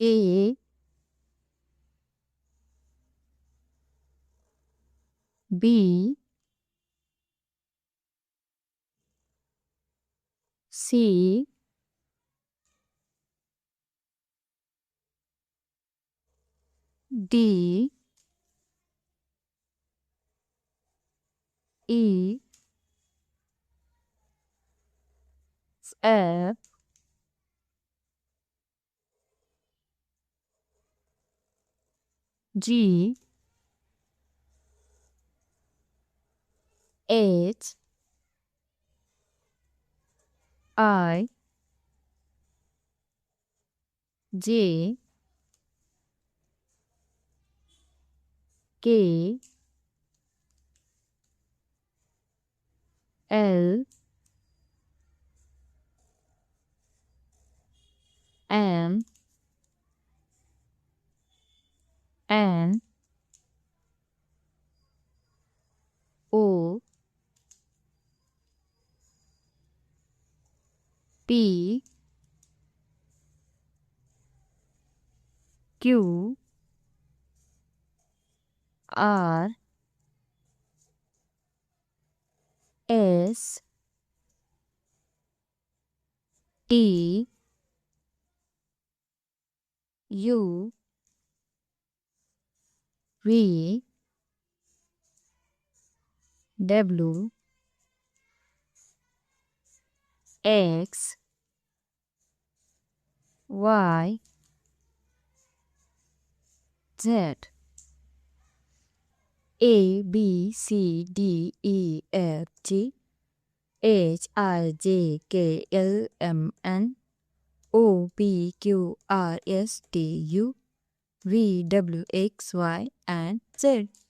A B C D E F G H I J K L M N O P Q R S T U V W X Y Z A B C D E F G H I J K L M N O P Q R S T U V W X Y and Z.